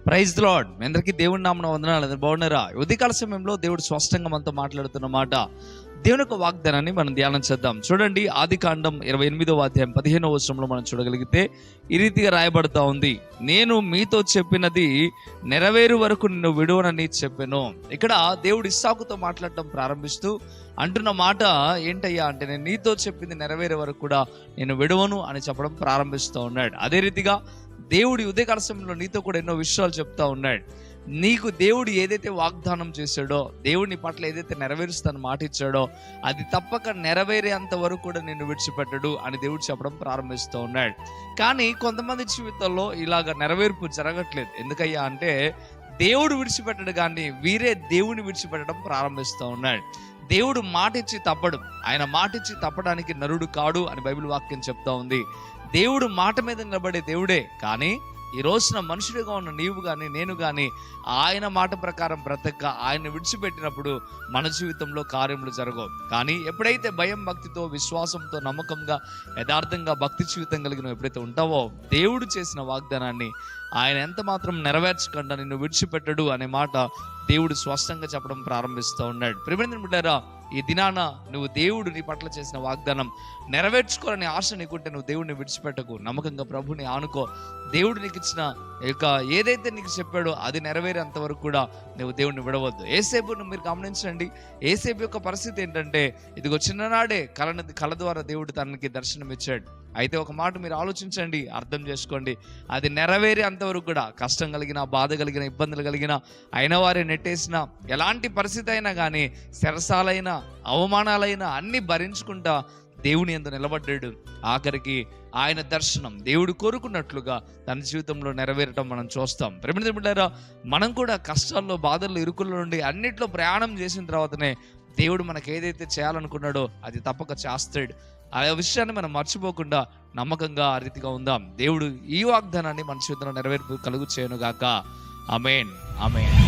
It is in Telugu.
Praise the lord. మీ అందరికీ దేవుడి నామమున వందనాలు. బాగున్నారా? ఉదయకాల సమయంలో దేవుడు స్పష్టంగా మనతో మాట్లాడుతున్న మాట, దేవుని యొక్క వాగ్దానాన్ని మనం ధ్యానం చేద్దాం. చూడండి, ఆదికాండం 28వ అధ్యాయం 15వ వచనంలో మనం చూడగలిగితే ఈ రీతిగా రాయబడతా ఉంది, నేను మీతో చెప్పినది నెరవేరు వరకు నిన్ను విడువనని చెప్పాను. ఇక్కడ దేవుడు ఇస్సాకుతో మాట్లాడటం ప్రారంభిస్తూ అంటున్న మాట ఏంటయ్యా అంటే, నేను నీతో చెప్పింది నెరవేరే వరకు కూడా నేను విడువను అని చెప్పడం ప్రారంభిస్తూ ఉన్నాడు. అదే రీతిగా దేవుడి ఉదయకాల సమయంలో నీతో కూడా ఎన్నో విషయాలు చెప్తా ఉన్నాడు. నీకు దేవుడు ఏదైతే వాగ్దానం చేశాడో, దేవుడిని పట్ల ఏదైతే నెరవేరుస్తాను మాట ఇచ్చాడో, అది తప్పక నెరవేరేంత వరకు కూడా నిన్ను విడిచిపెట్టడు అని దేవుడు చెప్పడం ప్రారంభిస్తూ ఉన్నాడు. కానీ కొంతమంది జీవితాల్లో ఇలాగ నెరవేర్పు జరగట్లేదు. ఎందుకయ్యా అంటే, దేవుడు విడిచిపెట్టడు కానీ వీరే దేవుని విడిచిపెట్టడం ప్రారంభిస్తూ ఉన్నాడు. దేవుడు మాట ఇచ్చి తప్పడు. ఆయన మాట ఇచ్చి తప్పడానికి నరుడు కాడు అని బైబిల్ వాక్యం చెప్తా ఉంది. దేవుడు మాట మీద నిలబడే దేవుడే. కానీ ఈ రోజున మనుషుడిగా ఉన్న నీవు కానీ నేను కానీ ఆయన మాట ప్రకారం బ్రతక ఆయన విడిచిపెట్టినప్పుడు మన జీవితంలో కార్యములు జరగవు. కానీ ఎప్పుడైతే భయం భక్తితో విశ్వాసంతో నమ్మకంగా యథార్థంగా భక్తి జీవితం కలిగిన ఎప్పుడైతే ఉంటావో, దేవుడు చేసిన వాగ్దానాన్ని ఆయన ఎంత మాత్రం నెరవేర్చకుండా నిన్ను విడిచిపెట్టడు అనే మాట దేవుడు స్పష్టంగా చెప్పడం ప్రారంభిస్తూ ఉన్నాడు. ప్రియమైన బిడ్డారా, ఈ దినాన నువ్వు దేవుడు నీ పట్ల చేసిన వాగ్దానం నెరవేర్చుకోవాలని ఆశ నీకుంటే నువ్వు దేవుడిని విడిచిపెట్టకు. నమ్మకంగా ప్రభుని ఆనుకో. దేవుడు నీకు ఇచ్చిన యొక్క ఏదైతే నీకు చెప్పాడో అది నెరవేరేంత వరకు కూడా నువ్వు దేవుడిని విడవద్దు. ఏసేపును మీరు గమనించండి. ఏసేపు యొక్క పరిస్థితి ఏంటంటే, ఇదిగో చిన్ననాడే కళ ద్వారా దేవుడు తనకి దర్శనం ఇచ్చాడు. అయితే ఒక మాట మీరు ఆలోచించండి, అర్థం చేసుకోండి. అది నెరవేరే అంతవరకు కూడా కష్టం కలిగిన, బాధ కలిగిన, ఇబ్బందులు కలిగిన, అయిన వారే నెట్టేసిన, ఎలాంటి పరిస్థితి అయినా కానీ, శరసాలైన అవమానాలైనా అన్ని భరించుకుంటా దేవుని యందు నిలబడ్డాడు. ఆఖరికి ఆయన దర్శనం దేవుడు కోరుకున్నట్లుగా తన జీవితంలో నెరవేరటం మనం చూస్తాం. ప్రేమిణ బిడ్డారా, మనం కూడా కష్టాల్లో, బాధల్లో, ఇరుకుల్లో నుండి అన్నిట్లో ప్రయాణం చేసిన తర్వాతనే దేవుడు మనకు ఏదైతే చేయాలనుకున్నాడో అది తప్పక చేస్తాడు. ఆ విషయాన్ని మనం మర్చిపోకుండా నమ్మకంగా ఆ రీతిగా ఉందాం. దేవుడు ఈ వాగ్దానాన్ని మన జీవితంలో నెరవేర్పు కలుగు చేయను గాక. ఆమేన్, ఆమేన్.